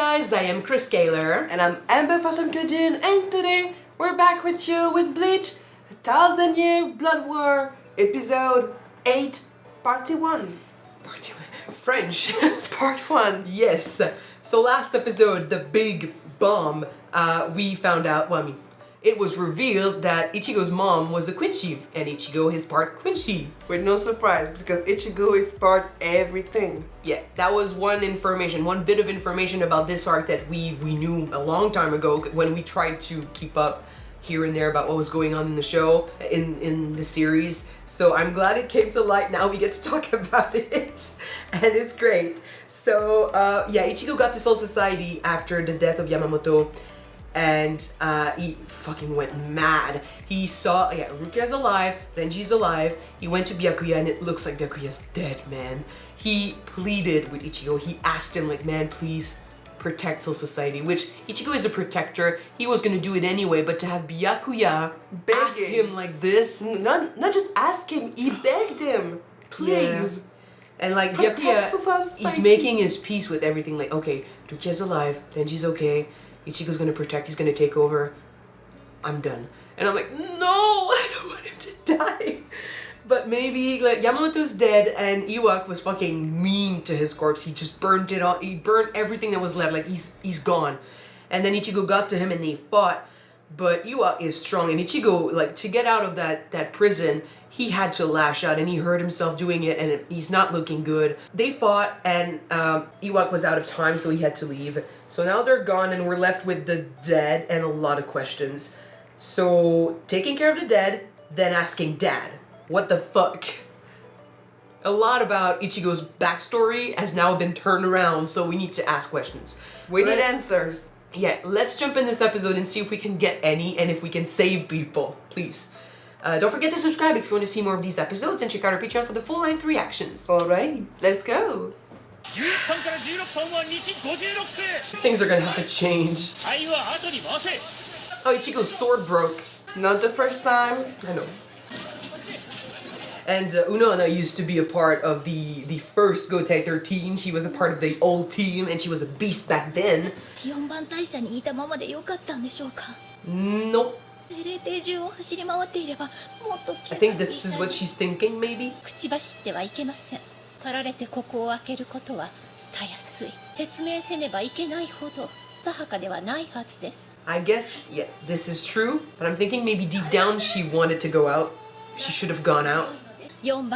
guys, I am Chris Gaylor. And I'm Amber from Kyuujin, and today we're back with you with Bleach, 1,000-Year Blood War, episode 8, part 1. French. Part 1. Yes. So last episode, the big bomb, we found out, it was revealed that Ichigo's mom was a Quincy, and Ichigo is part Quincy. With no surprise, because Ichigo is part everything. Yeah, that was one bit of information about this arc that we knew a long time ago when we tried to keep up here and there about what was going on in the show, in the series. So I'm glad it came to light. Now we get to talk about it, and it's great. So yeah, Ichigo got to Soul Society after the death of Yamamoto, and he fucking went mad. He saw, Rukia's alive, Renji's alive. He went to Byakuya, and it looks like Byakuya's dead, man. He pleaded with Ichigo. He asked him, like, man, please protect Soul Society, which Ichigo is a protector. He was gonna do it anyway, but to have Byakuya ask him like this. Not just ask him, he begged him. Please. Yeah. And like Byakuya, he's making his peace with everything. Like, okay, Rukia's alive, Renji's okay, Ichigo's gonna protect, he's gonna take over. I'm done. And I'm like, no, I don't want him to die. But maybe, like, Yamamoto's dead and Iwak was fucking mean to his corpse. He just burned it all. He burned everything that was left. Like, he's gone. And then Ichigo got to him and they fought. But Iwak is strong. And Ichigo, like, to get out of that prison, he had to lash out. And he hurt himself doing it. And he's not looking good. They fought and Iwak was out of time, so he had to leave. So now they're gone and we're left with the dead and a lot of questions. So, taking care of the dead, then asking Dad. What the fuck? A lot about Ichigo's backstory has now been turned around, so we need to ask questions. We need answers. Yeah, let's jump in this episode and see if we can get any and if we can save people, please. Don't forget to subscribe if you want to see more of these episodes and check out our Patreon for the full-length reactions. Alright, let's go. Things are gonna have to change. Oh, Ichigo's sword broke. Not the first time. I know. And Unohana used to be a part of the first Gotei 13. She was a part of the old team, and she was a beast back then. Nope. I think this is what she's thinking, maybe? I guess, yeah, this is true, but I'm thinking maybe deep down she wanted to go out. She should have gone out. Okay.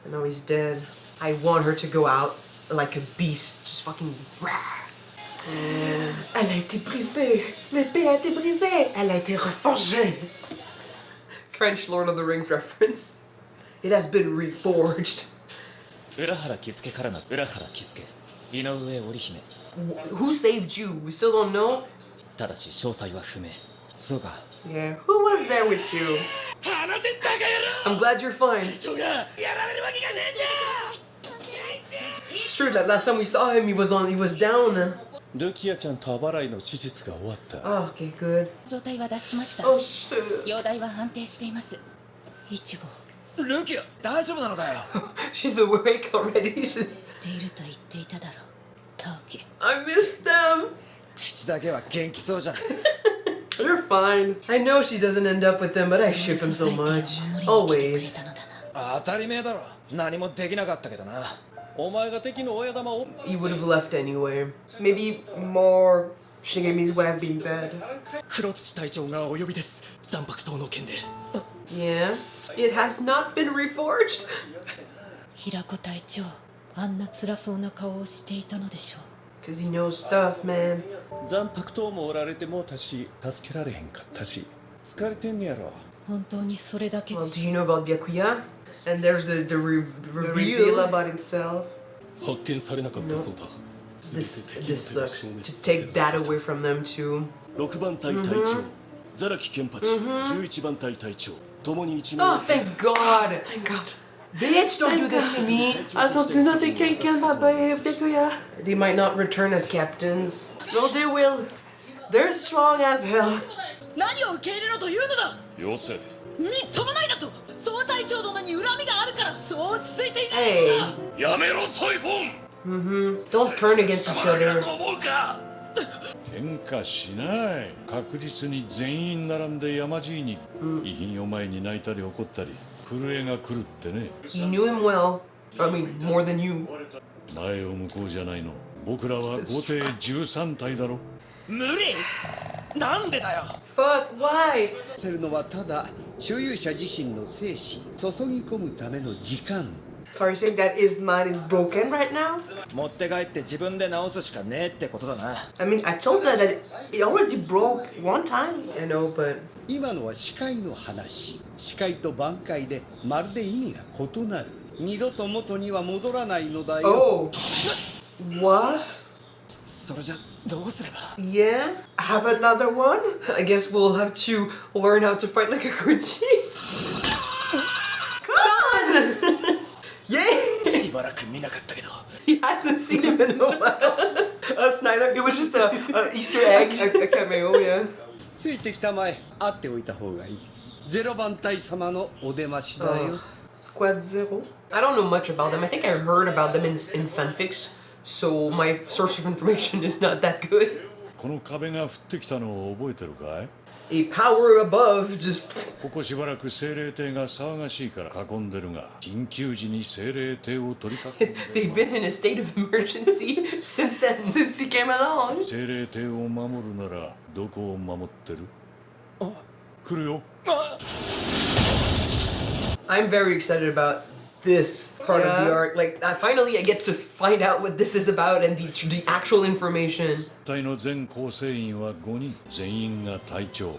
And now he's dead. I want her to go out like a beast, just fucking Elle a été brisée. L'épée a été brisée. Elle a été reforgée. French Lord of the Rings reference. It has been reforged. Who saved you? We still don't know. Yeah, who was there with you? I'm glad you're fine. It's true that last time we saw him, he was down. Oh, okay, good. Oh, shit. She's awake already. I miss them. You're fine. I know she doesn't end up with them, but I ship him so much. Always. He would have left anyway. Maybe more shinigamis would have been dead. Yeah. It has not been reforged. Because he knows stuff, man. Zanpakutoもおられてもたし助けられへんかったし疲れてんねやろ。 Well, do you know about Byakuya? And there's the reveal about himself. 発見されなかったそうだ。 This sucks. To take that away from them too. 6番隊隊長、ザラキケンパチ、11番隊隊長、共に1名。 Oh, thank God! Thank God. Bitch, don't do this to me. I don't do nothing, can't kill my Byakuya. They might not return as captains. No, they will. They're strong as hell. 何を受け入れろというのだ。よせ。みっともないだと。総隊長殿に恨みがあるからそう Hey. やめろソイフォン Don't turn against each other. と思うか喧嘩しない。確実に全員並んで山爺に遺品を前に泣いたり怒ったり震えが来るってね。 You knew him well. I mean, more than you. 前を向こうじゃないの。僕らは5艇13体だろ。無理なんでだよ Fuck, why? せるのはただ所有者自身の精神注ぎ込むための時間 So are you saying that his mind is broken right now? 持って帰って自分で直すしかねえってことだな。 I mean, I told her that it already broke one time. I know, but 今のは視界の話視界と挽回でまるで意味が異なる二度と元には戻らないのだよ Oh. What? それじゃどうすれば Yeah? Have another one? I guess we'll have to learn how to fight like a Kyuujin. Done! Yay! しばらく見なかったけど He hasn't seen him in a while. Us neither. It was just a Easter egg. A cameo, yeah. ついてきたまえ会っておいた方がいいゼロ番隊様のお出ましだよ Squad Zero. I don't know much about them. I think I heard about them in fanfics, so my source of information is not that good. この壁が降ってきたのを覚えてるかい？ A power above just. ここしばらく精霊艇が騒がしいから囲んでるが緊急時に精霊艇を取り囲んで They've been in a state of emergency since then, since you came along. 精霊艇を守るならどこを守ってる？来るよ。 I'm very excited about this part of the Yeah. arc. Like, finally, I get to find out what this is about and the actual information. 隊の全構成員は5人全員が隊長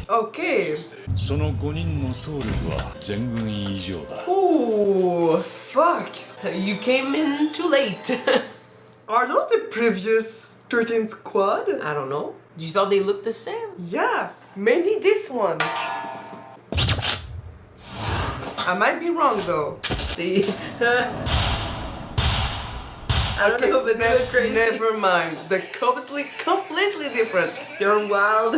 Okay. その5人の総力は全軍以上だ Ooh, fuck. You came in too late. Are those the previous 13 squad? I don't know. You thought they looked the same? Yeah, maybe this one. I might be wrong though. They. I don't know, but they look crazy. Never mind. They're completely different. They're wild.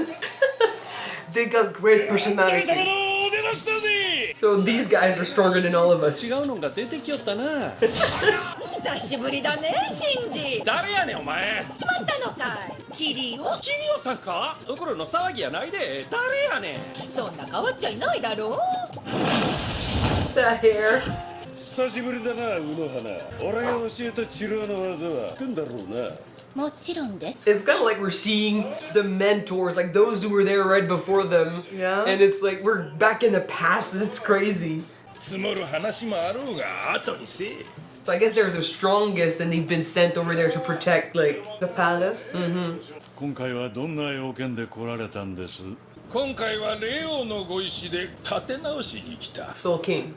They got great personality. お出ましたぜ So these guys are stronger than all of us. 違うのが出てきよったな久しぶりだね、シンジ。誰やねんお前しまったのかい。キリオ。キリオさんかところの騒ぎやないで誰やねんそんな変わっちゃいないだろう。 That hair. 久しぶりだな、うの花俺が教えた治療の技は知ってんだろうなもちろんで。It's kind of like we're seeing the mentors, like those who were there right before them. Yeah. And it's like we're back in the past. It's crazy. 積もる話もあろうが後にせえ So I guess they're the strongest and they've been sent over there to protect, like. The palace. 今回はどんな要件で来られたんです？今回はレオのご意志で立て直しに来た Soul King.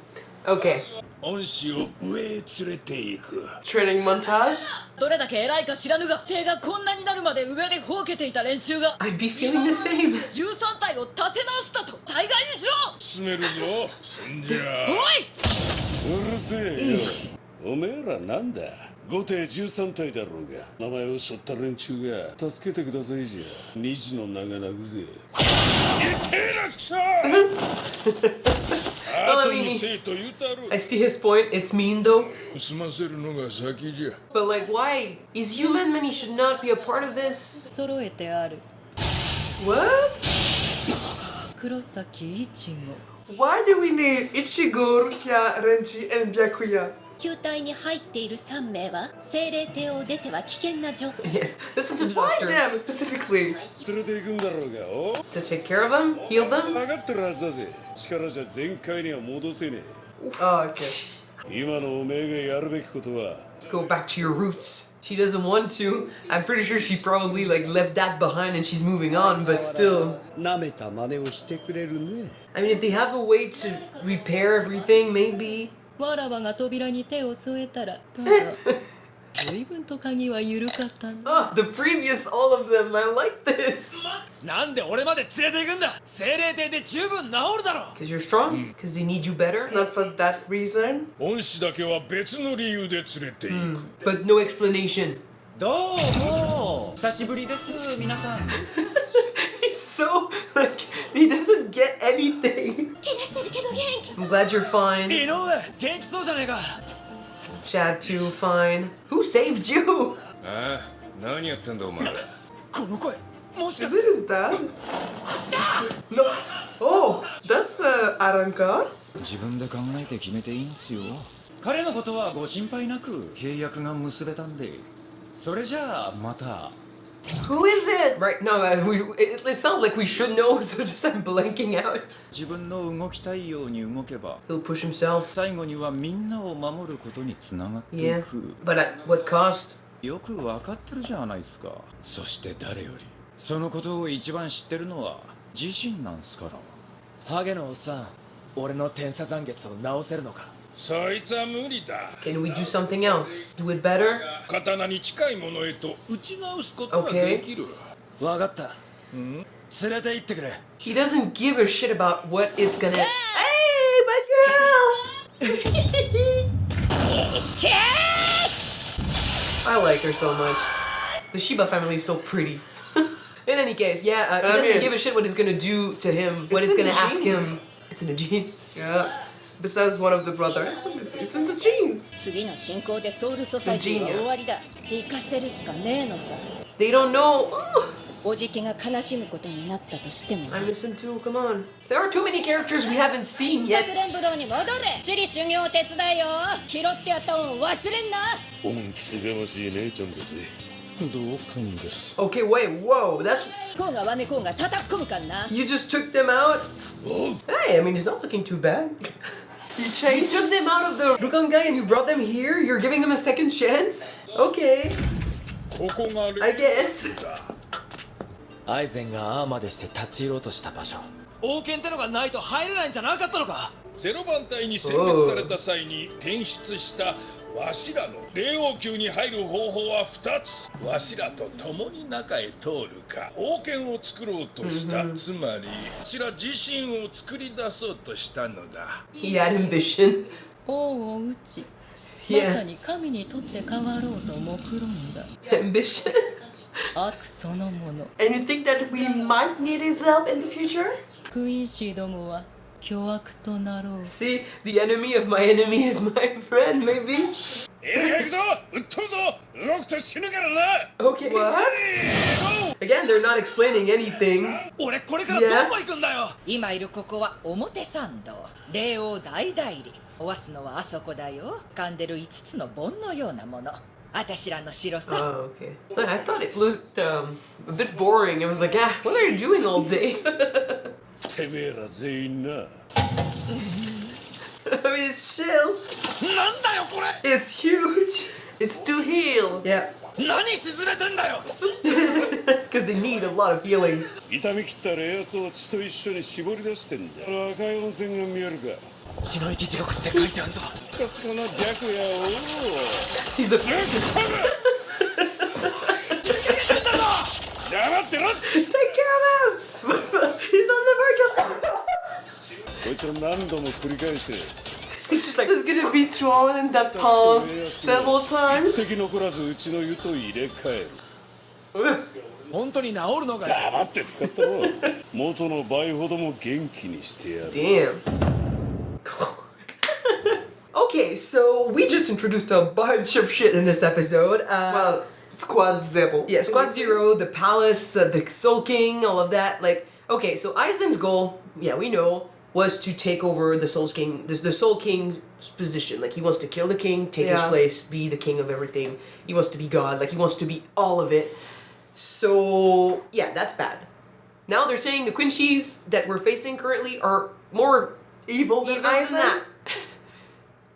Okay. 恩師を上へ連れて行く Training montage. どれだけ偉いか知らぬが、手がこんなになるまで上でほうけていた連中が I'd be feeling the same. 13体を立て直したと大概にしろ。進めるぞそんじゃおい。うるせえよおめえらなんだ5艇13体だろうが名前を背負った連中が助けてくださいじゃ虹の名が鳴くぜいけえなくしゃ Well, I 後 mean, にせえと言うたろ I see his point. It's mean though. 済ませるのが先じゃ But like, why? Is human many should not be a part of this? 揃えてある What? 黒崎イチゴ Why do we need Ichigo, Rukia, Renji, and Byakuya? 球体に入っている3名は精霊艇を出ては危険な状況。 Yeah. Listen to the Why doctor. them specifically? 連れて行くんだろうがお To take care of him? Heal them? 分かってるはずだぜ力じゃ全開には戻せね Oh, okay. え今のおめえがやるべきことは Go back to your roots. She doesn't want to. I'm pretty sure she probably like left that behind and she's moving on, but still. なめた真似をしてくれるね I mean, if they have a way to repair everything, maybe. わらわが扉に手を添えたらただ随分と鍵は緩かったな Oh, the previous, all of them. I like this. なんで俺まで連れて行くんだ精霊艇で十分治るだろ Because you're strong? Because they need you better? Not for that reason. 恩師だけは別の理由で連れて行く But no explanation. どうも久しぶりです皆さん He's so Like, he doesn't get anything. I'm glad you're fine. 井上元気そうじゃねえか Chad too, fine. Who saved you? ああ、何やってんだお前ら。この声もしか Is it his dad? No. Oh, that's Aranka. 自分で考えて決めていいんすよ。彼のことはご心配なく契約が結べたんで。それじゃあまた。 Who is it? Right, no, it sounds like we should know, so just I'm blanking out. 自分の動きたいように動けば He'll push himself. 最後にはみんなを守ることにつながってい Yeah, く。 but at what cost? よくわかってるじゃないですか。そして誰よりそのことを一番知ってるのは自身なんすから。ハゲのおっさん俺の天差残月を直せるのかそいつは無理だ。 Can we do something else? Do it better? 刀に近いものへと打ち直すことができる。わかった連れて行ってくれ He doesn't give a shit about what it's gonna. Hey, my girl! I like her so much. The Shiba family is so pretty. In any case, yeah, he doesn't give a shit what it's gonna do to him, what it's in gonna the ask genes. him. It's in the genes. Yeah. Besides one of the brothers, it's in the genes. 次の進行でソウルソサイティは終わりだ行かせるしかねえのさ They don't know. おじきが悲しむことになったとしても I listen too, come on. There are too many characters we haven't seen か yet. くれんぶどうに戻れ地理修行手伝いよ拾ってやった恩忘れんな恩着せがましい姉ちゃんだぜ。同感です。 Okay, wait, whoa, that's. こうがわめこうが叩っ込むかんな You just took them out? Hey, I mean, he's not looking too bad. You You changed. took them out of the Rukangai and you brought them here? You're giving them a second chance? Okay, ここが I guess. アイゼンがああまでして立ち入ろうとした場所王権ってのがないと入れないんじゃなかったのかゼロ番隊に選別された際に転出したわしらの霊王宮に入る方法は2つ。わしらと共に中へ通るか王権を作ろうとした、つまりわしら自身を作り出そうとしたのだ。 He had ambition. 王を討ち、ま Yeah. さに神にとって変わろうと目論んだ Ambition? 悪そのもの。 And you think that we might need his help in the future? クイーンシーどもは巨悪となろう。 See, the enemy of my enemy is my friend, maybe? 行くぞ撃っとるぞ動くと死ぬからな。 Okay. Again, they're not explaining anything. 俺これからどこ行くんだよ今いるここは表参道霊王大代理おわすのはあそこだよ噛んでる5つの盆のようなものあたしらの城さ Oh, okay. I thought it looked a bit boring. I was like, ah, what are you doing all day? てめえら全員な。 I mean, it's chill. なんだよこれ It's huge. It's to heal. Yeah. 何進めてんだよ Because they need a lot of healing. 痛み切った冷圧を血と一緒に絞り出してんだ。赤い温泉が見えるか。血の息地獄って書いてあるぞかすかな逆やおう。 He's a. 黙ってろ。 Take care of him! He's on the verge of. こいつら何度も繰り返して He's just like. This is gonna be thrown in that pond several times. 一滴残らずうちの湯と入れ替える。本当に治るのかよ黙って使ったろ。元の倍ほども元気にしてやる。 Damn. Okay, so we just introduced a bunch of shit in this episode. Well, Squad Zero. Yeah, Squad Zero, the palace, the Soul King, all of that. Like, okay, so Aizen's goal, yeah, we know, was to take over the Soul King, the Soul King's position. Like, he wants to kill the king, take his Yeah. place, be the king of everything. He wants to be God. Like, he wants to be all of it. So, yeah, that's bad. Now they're saying the Quincy's that we're facing currently are more Evil than evil than Aizen? that.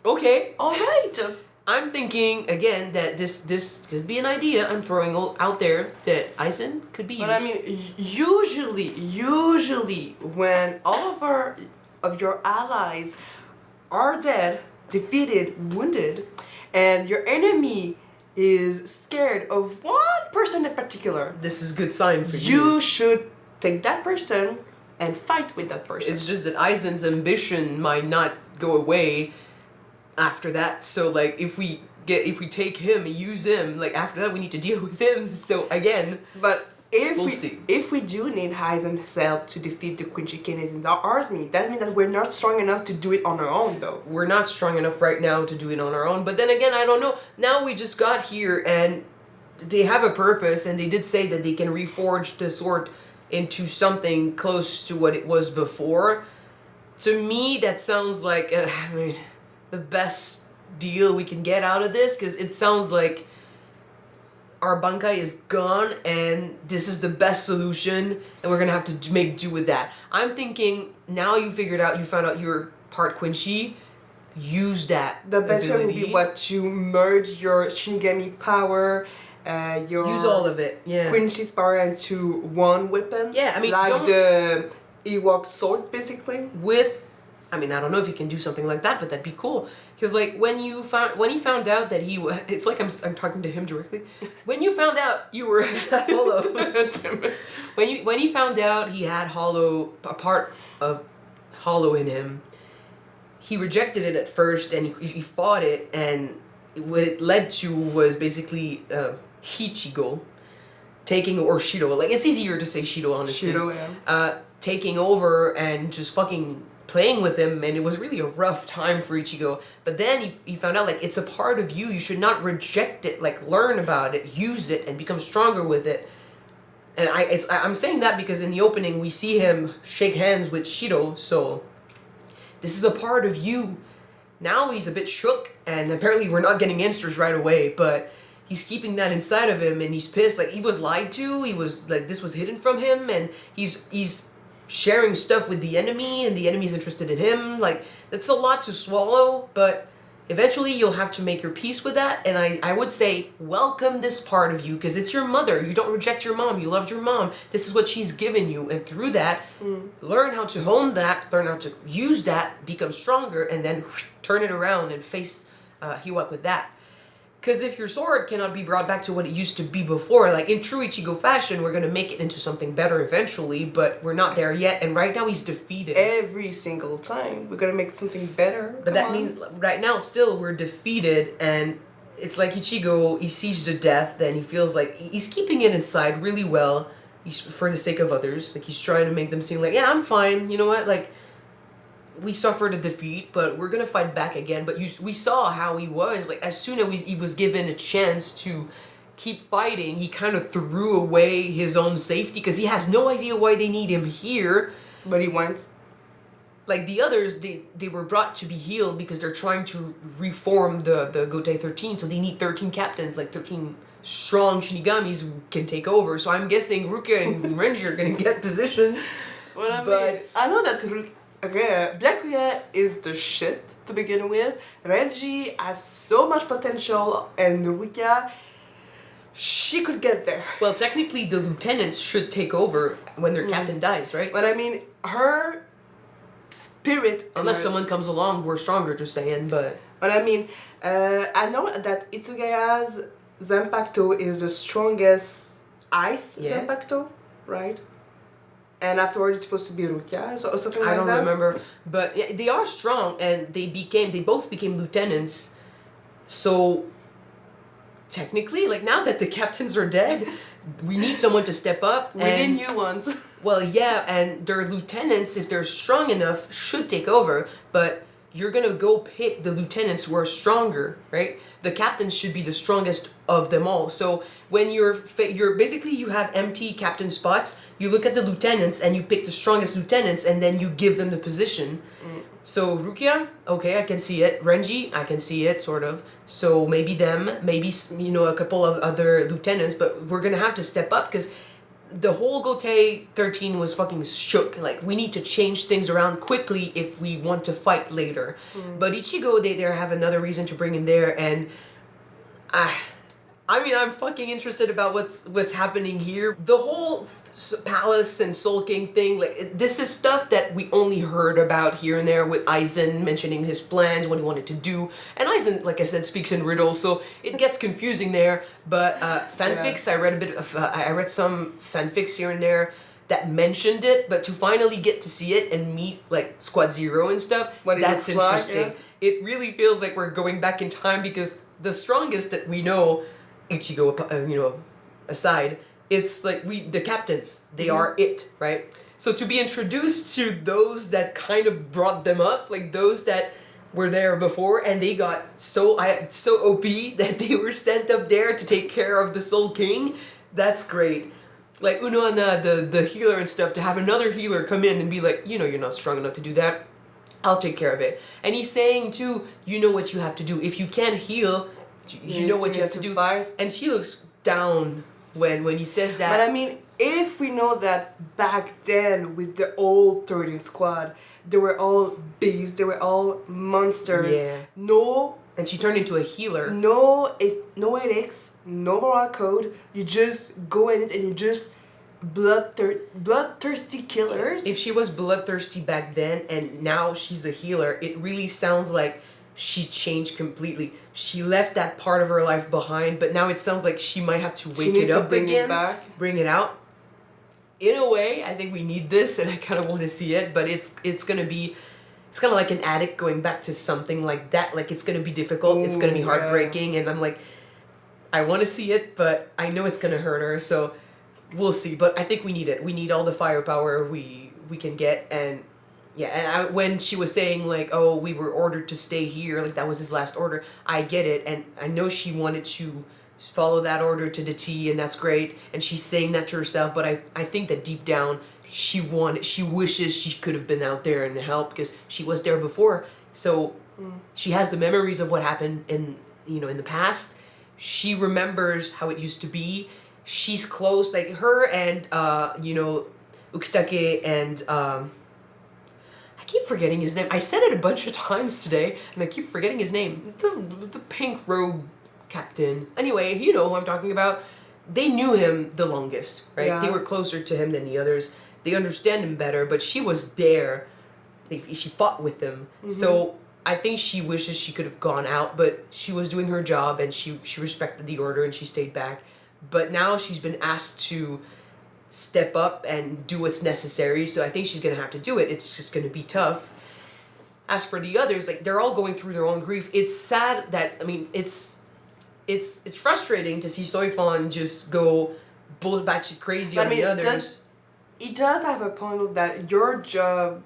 Okay. All right. I'm thinking again that this could be an idea I'm throwing out there that Aizen could be used. But I mean, usually when all of your allies are dead, defeated, wounded, and your enemy is scared of one person in particular, this is a good sign for you should take that person and fight with that person. It's just that Aizen's ambition might not go away after that. So like if we take him and use him, like after that we need to deal with him. So again, But if we do need Aizen's help to defeat the Queen Chicanes in our army, that means that we're not strong enough to do it on our own, though. We're not strong enough right now to do it on our own. But then again, I don't know. Now we just got here and they have a purpose, and they did say that they can reforge the sword into something close to what it was before. To me, that sounds like the best deal we can get out of this, because it sounds like our Bankai is gone and this is the best solution and we're gonna have to make do with that. I'm thinking now you found out you're part Quincy, use that The best way would ability. be what to merge your Shinigami power, your Use all of it, yeah. Quincy's power into one weapon. Yeah, I mean, like the Ewok swords, basically. I don't know if you can do something like that, but that'd be cool. Because like when he found out that it's like I'm talking to him directly. When you found out you were Hollow, when he found out he had a part of Hollow in him, he rejected it at first and he fought it, and what it led to was basically Ichigo taking, or Shido, like it's easier to say Shido honestly. Shido, yeah. Taking over and just fucking playing with him, and it was really a rough time for Ichigo. But then he found out like it's a part of you. You should not reject it. Like learn about it, use it, and become stronger with it. And I'm saying that because in the opening we see him shake hands with Shido. So this is a part of you. Now he's a bit shook, and apparently we're not getting answers right away. But he's keeping that inside of him, and he's pissed. Like he was lied to. He was like this was hidden from him, and he's sharing stuff with the enemy, and the enemy's interested in him. Like that's a lot to swallow, but eventually you'll have to make your peace with that. And I would say welcome this part of you, because it's your mother. You don't reject your mom. You loved your mom. This is what she's given you, and through that learn how to hone that, learn how to use that, become stronger, and then turn it around and face Hiwak with that. Because if your sword cannot be brought back to what it used to be before, like in true Ichigo fashion, we're going to make it into something better eventually, but we're not there yet, and right now he's defeated. Every single time. We're going to make something better. But that means right now still we're defeated, and it's like Ichigo, he sees the death, and he feels like he's keeping it inside really well, for the sake of others. Like he's trying to make them seem like, yeah, I'm fine, you know what, like we suffered a defeat, but we're gonna fight back again. But we saw how he was, like as soon as he was given a chance to keep fighting, he kind of threw away his own safety, because he has no idea why they need him here. But he went. Like the others, they were brought to be healed because they're trying to reform the Gotei 13, so they need 13 captains, like 13 strong shinigamis who can take over. So I'm guessing Rukia and Renji are gonna get positions. Well, I know that Black Rukia is the shit to begin with. Renji has so much potential, and Rukia, she could get there. Well, technically the lieutenants should take over when their captain dies, right? But I mean, her spirit... Unless someone comes along who are stronger, just saying, but... But I mean, I know that Itsugaya's Zanpakuto is the strongest ice Zanpakuto, right? And afterwards it's supposed to be Rukia, or something like that. I don't remember, but yeah, they are strong, and they both became lieutenants. So technically, like now that the captains are dead, we need someone to step up. We need new ones. Well, yeah, and their lieutenants, if they're strong enough, should take over. But you're gonna go pick the lieutenants who are stronger, right? The captains should be the strongest of them all. So when you're basically, you have empty captain spots, you look at the lieutenants and you pick the strongest lieutenants, and then you give them the position. So Rukia, okay, I can see it. Renji, I can see it, sort of. So maybe them, maybe, you know, a couple of other lieutenants, but we're gonna have to step up, because the whole Gotei 13 was fucking shook. Like, we need to change things around quickly if we want to fight later. But Ichigo, they have another reason to bring him there, and I mean, I'm fucking interested about what's happening here. The whole palace and Soul King thing, like, this is stuff that we only heard about here and there, with Aizen mentioning his plans, what he wanted to do. And Aizen, like I said, speaks in riddles, so it gets confusing there. But fanfics, I read some fanfics here and there that mentioned it, but to finally get to see it and meet, like, Squad Zero and stuff, that's interesting. Like, yeah. It really feels like we're going back in time, because the strongest that we know, Ichigo, aside, it's like the captains, they are it, right? So to be introduced to those that kind of brought them up, like those that were there before and they got so OP that they were sent up there to take care of the Soul King, that's great. Like Uno and the healer and stuff, to have another healer come in and be like, you're not strong enough to do that, I'll take care of it. And he's saying too, you know what you have to do. If you can't heal, you know what you have to do. Fight. And she looks down when he says that. But I mean, if we know that back then with the old 13 squad, they were all beasts, they were all monsters. Yeah. No. And she turned into a healer. No ethics, no moral code. You just go in it and you just bloodthirsty killers. If she was bloodthirsty back then and now she's a healer, it really sounds like she changed completely. She left that part of her life behind, but now it sounds like she might have to wake it up again, bring it out. In a way, I think we need this, and I kind of want to see it, but it's kind of like an addict going back to something like that. Like, it's gonna be difficult, it's gonna be heartbreaking, and I'm like, I want to see it, but I know it's gonna hurt her, so we'll see. But I think we need it. We need all the firepower we can get, and yeah, and when she was saying, like, oh, we were ordered to stay here, like, that was his last order, I get it, and I know she wanted to follow that order to the T, and that's great, and she's saying that to herself, but I think that deep down, she wishes she could have been out there and helped, because she was there before, so she has the memories of what happened in the past. She remembers how it used to be. She's close, like, her and, Ukitake and, I keep forgetting his name. I said it a bunch of times today, and I keep forgetting his name. The pink robe captain. Anyway, you know who I'm talking about. They knew him the longest, right? Yeah. They were closer to him than the others. They understand him better, but she was there. She fought with them. Mm-hmm. So I think she wishes she could have gone out, but she was doing her job, and she respected the order, and she stayed back. But now she's been asked to step up and do what's necessary, so I think she's gonna have to do it. It's just gonna be tough. As for the others, like, they're all going through their own grief. It's sad that, I mean, it's frustrating to see Soifon just go batshit crazy on the others. It does have a point that your job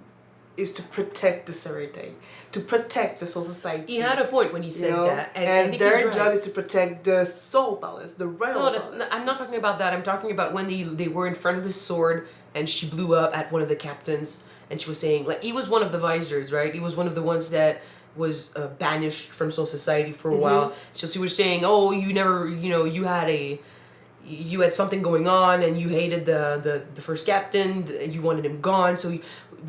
is to protect the Serite, to protect the Soul Society. He had a point when he said that, and I think their job is to protect the Soul Palace, the Royal Palace. I'm not talking about that. I'm talking about when they were in front of the sword, and she blew up at one of the captains, and she was saying, like, he was one of the visors, right? He was one of the ones that was banished from Soul Society for a while. So she was saying, oh, you never, you had something going on, and you hated the first captain, you wanted him gone, so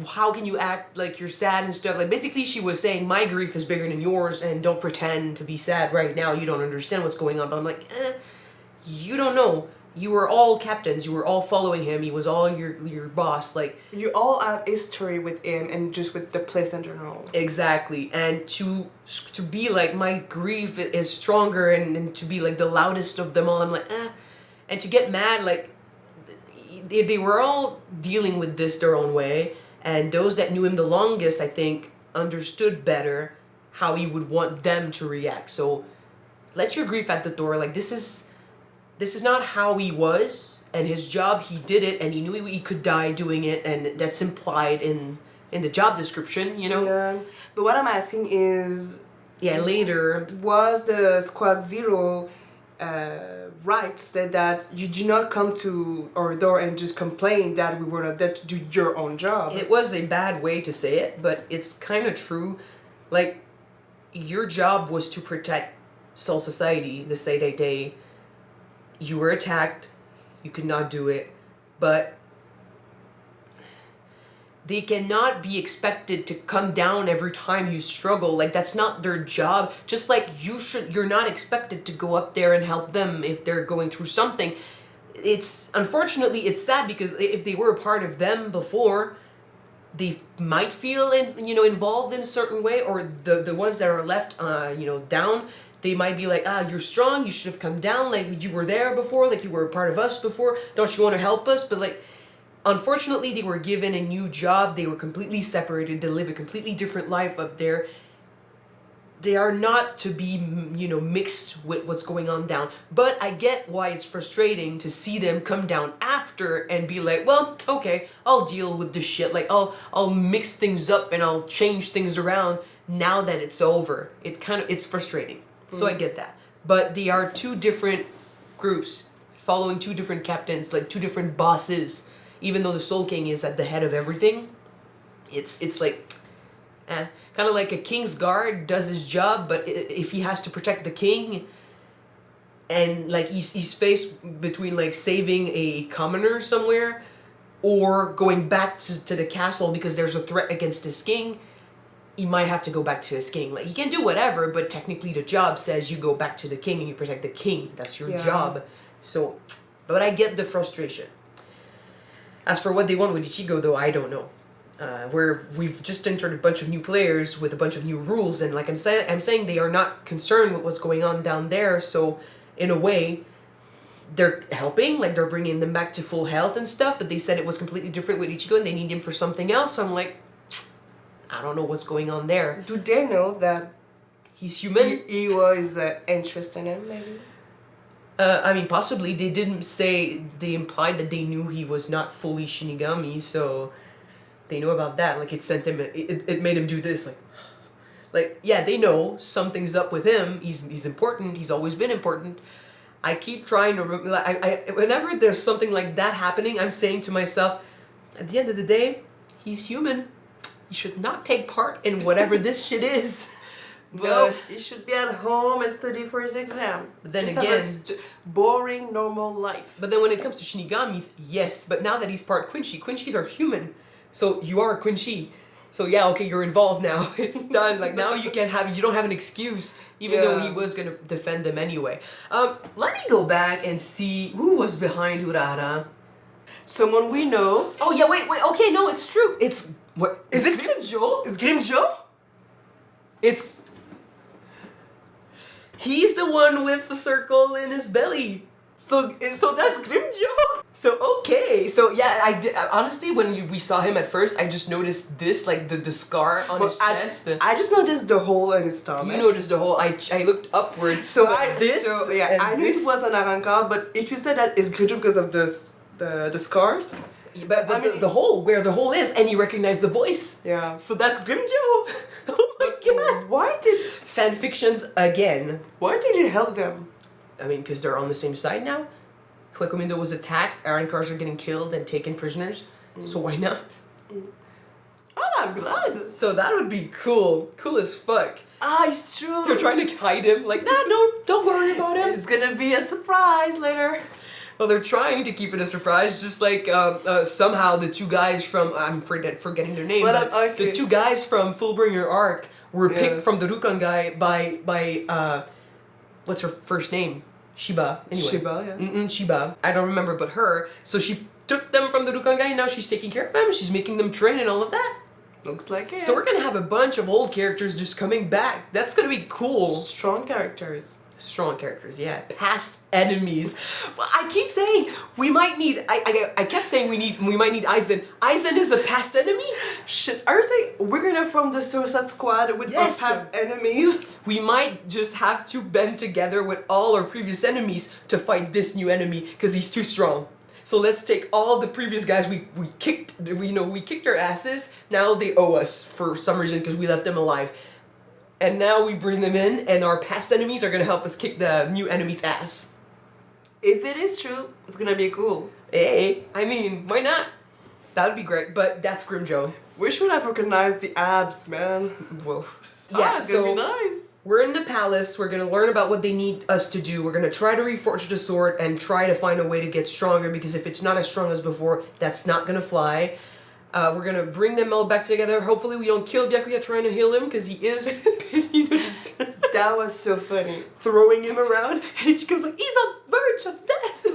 how can you act like you're sad and stuff? Like, basically she was saying, my grief is bigger than yours, and don't pretend to be sad right now, you don't understand what's going on. But I'm like, you don't know. You were all captains, you were all following him, he was all your boss, like... You all have history with him, and just with the place in general. Exactly, and to be like, my grief is stronger, and to be like the loudest of them all, I'm like, and to get mad, like, they were all dealing with this their own way, and those that knew him the longest, I think, understood better how he would want them to react. So let your grief at the door. Like, this is not how he was, and his job, he did it, and he knew he could die doing it, and that's implied in the job description, Yeah, but what I'm asking is... Yeah, later... Was the Squad Zero right said that you do not come to our door and just complain that we were not there to do your own job? It was a bad way to say it, but it's kind of true. Like, your job was to protect Soul Society, the Seirei. You were attacked, you could not do it, but they cannot be expected to come down every time you struggle. Like, that's not their job. Just like you're not expected to go up there and help them if they're going through something. Unfortunately, it's sad, because if they were a part of them before, they might feel involved in a certain way, or the ones that are left down, they might be like, you're strong, you should have come down, like, you were there before, like, you were a part of us before, don't you want to help us? But, like, unfortunately, they were given a new job, they were completely separated, they live a completely different life up there. they are not to be, mixed with what's going on down. But I get why it's frustrating to see them come down after and be like, well, okay, I'll deal with this shit. Like, I'll mix things up and I'll change things around now that it's over. It's frustrating. So I get that. But they are two different groups following two different captains, like two different bosses. Even though the Soul King is at the head of everything, it's like, kind of like a king's guard does his job, but if he has to protect the king, and like he's faced between like saving a commoner somewhere, or going back to the castle because there's a threat against his king, he might have to go back to his king. Like, he can do whatever, but technically the job says you go back to the king and you protect the king. That's your job. So, but I get the frustration. As for what they want with Ichigo, though, I don't know. We've just entered a bunch of new players with a bunch of new rules, and like I'm saying, they are not concerned with what's going on down there. So, in a way, they're helping, like they're bringing them back to full health and stuff. But they said it was completely different with Ichigo, and they need him for something else. So I'm like, I don't know what's going on there. Do they know that he's human? He was interested in him, maybe? I mean, possibly. They didn't say, they implied that they knew he was not fully Shinigami, so they know about that. Like, it sent him, it made him do this, like, yeah, they know something's up with him. He's important. He's always been important. I keep trying to, whenever there's something like that happening, I'm saying to myself, at the end of the day, he's human. He should not take part in whatever this shit is. No, he should be at home and study for his exam. But then just again, have a boring, normal life. But then when it comes to Shinigamis, yes. But now that he's part Quincy, Quincy's are human. So you are a Quincy. So yeah, okay, you're involved now. It's done. Like, now you don't have an excuse, even though he was gonna defend them anyway. Let me go back and see who was behind Urara. Someone we know. Oh yeah, wait. Okay, no, it's true. It's what is it? Grimjo? Is Grimjo? He's the one with the circle in his belly. So that's Grimjo. So okay, so yeah, I did. Honestly, when we saw him at first, I just noticed this, like the scar on his chest. I just noticed the hole in his stomach. You noticed the hole. I looked upward. I knew it was an Arankar, but if you said that it's Grimjo because of the scars. But I mean, the hole, where the hole is, and you recognize the voice. Yeah. So that's Grimjo. Oh my god. Why did fanfictions again? Why did you help them? I mean, because they're on the same side now. Huecomindo was attacked, Arankars are getting killed and taken prisoners, so why not? Oh, I'm glad. So that would be cool. Cool as fuck. Ah, it's true. They're trying to hide him, like, no, don't worry about him. It's gonna be a surprise later. Well, they're trying to keep it a surprise, just like somehow the two guys from, I'm forgetting their name, but the two guys from Fullbringer Arc were picked from the Rukon guy by what's her first name? Shiba. Anyway. Shiba, yeah. Shiba. I don't remember, but her. So she took them from the Rukon guy, and now she's taking care of them. She's making them train and all of that. Looks like it. So we're gonna have a bunch of old characters just coming back. That's gonna be cool. Strong characters. Strong characters, yeah. Past enemies. I keep saying we might need. I kept saying we might need Aizen. Aizen is a past enemy. Shit, are you saying we're gonna form the Suicide Squad with our past enemies? We might just have to band together with all our previous enemies to fight this new enemy because he's too strong. So let's take all the previous guys we kicked. We kicked their asses. Now they owe us for some reason because we left them alive. And now we bring them in, and our past enemies are gonna help us kick the new enemy's ass. If it is true, it's gonna be cool. Hey, I mean, why not? That would be great, but that's Grimjo. We should have recognized the abs, man. Whoa. Yeah, it's gonna be nice. We're in the palace, we're gonna learn about what they need us to do, we're gonna try to reforge the sword and try to find a way to get stronger, because if it's not as strong as before, that's not gonna fly. We're gonna bring them all back together. Hopefully we don't kill Byakuya trying to heal him, because he is, just that was so funny. Throwing him around, and Ichigo's like, he's on verge of death.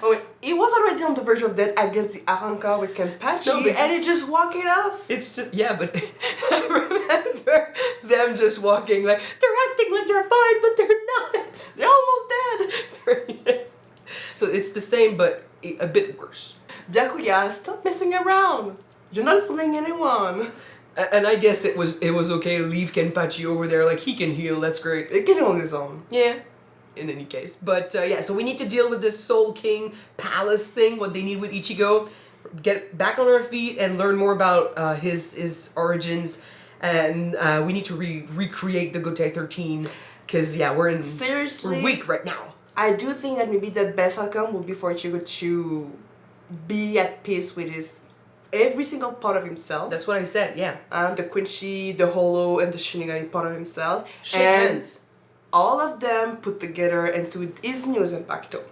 Oh wait, he was already on the verge of death against the Arankar with Kenpachi, and he just walked it off. It's just, yeah, but I remember them just walking like, they're acting like they're fine, but they're not. They're almost dead. So it's the same, but a bit worse. Byakuya, stop messing around. You're not fooling anyone. And I guess it was okay to leave Kenpachi over there. Like, he can heal. That's great. It can heal on his own. Yeah. In any case. But yeah, so we need to deal with this Soul King Palace thing. What they need with Ichigo. Get back on our feet and learn more about his origins. And we need to recreate the Gotei 13. Because, yeah, we're weak right now. I do think that maybe the best outcome would be for Ichigo to be at peace with every single part of himself. That's what I said, yeah. The Quincy, the Hollow, and the Shinigami part of himself. Shake hands. All of them put together into his new Zanpakuto.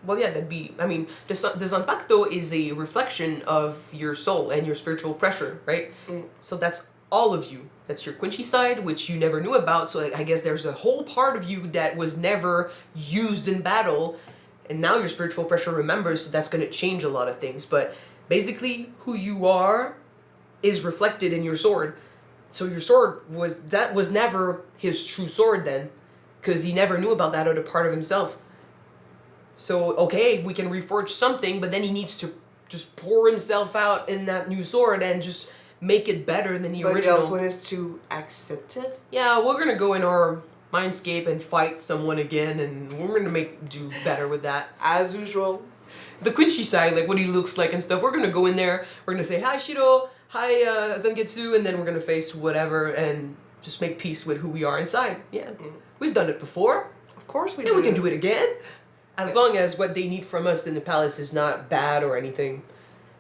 Well, yeah, that'd be... I mean, the Zanpakuto is a reflection of your soul and your spiritual pressure, right? So that's all of you. That's your Quincy side, which you never knew about. So I guess there's a whole part of you that was never used in battle. And now your spiritual pressure remembers, so that's going to change a lot of things. But basically, who you are is reflected in your sword. So your sword was never his true sword then. Because he never knew about that other part of himself. So, okay, we can reforge something, but then he needs to just pour himself out in that new sword and just make it better than the original. But he also needs to accept it. Yeah, we're gonna go in our mindscape and fight someone again, and we're gonna do better with that. As usual. The Quincy side, like what he looks like and stuff, we're gonna go in there, we're gonna say, hi Shiro, hi Zangetsu, and then we're gonna face whatever and just make peace with who we are inside. Yeah, we've done it before. Of course we do. And we can do it again. As long as what they need from us in the palace is not bad or anything.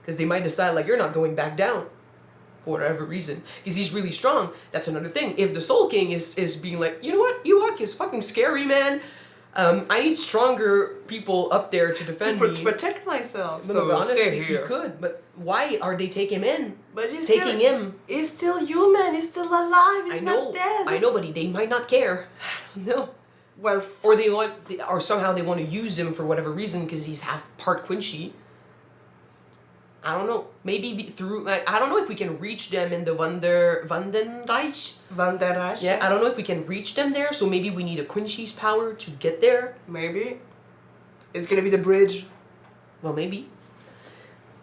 Because they might decide, like, you're not going back down. For whatever reason. Because he's really strong. That's another thing. If the Soul King is being like, you know what? Ewok is fucking scary, man. I need stronger people up there to defend me. To protect myself. But so honestly, he could. But why are they taking him in? But he's He's still human. He's still alive. He's not dead. I know, but they might not care. I don't know. Well, or somehow they want to use him for whatever reason because he's half part Quincy. I don't know. Maybe through... I don't know if we can reach them in the Vandenreich. Vandenreich? Yeah, I don't know if we can reach them there, so maybe we need a Quincy's power to get there. Maybe. It's gonna be the bridge. Well, maybe.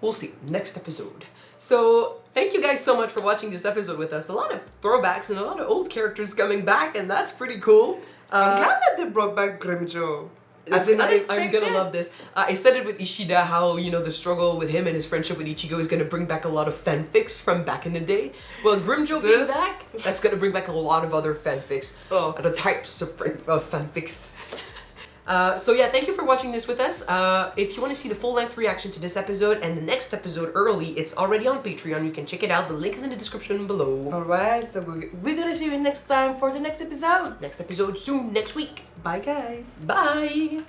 We'll see. Next episode. So, thank you guys so much for watching this episode with us. A lot of throwbacks and a lot of old characters coming back, and that's pretty cool. I'm glad that they brought back Grimmjow. I'm gonna love this. I said it with Ishida, how, you know, the struggle with him and his friendship with Ichigo is gonna bring back a lot of fanfics from back in the day. Well, Grimmjow being back, that's gonna bring back a lot of other fanfics. Other types of fanfics. So yeah, thank you for watching this with us. If you want to see the full-length reaction to this episode and the next episode early, it's already on Patreon. You can check it out. The link is in the description below. Alright, so we're gonna see you next time for the next episode. Next episode soon, next week. Bye, guys. Bye.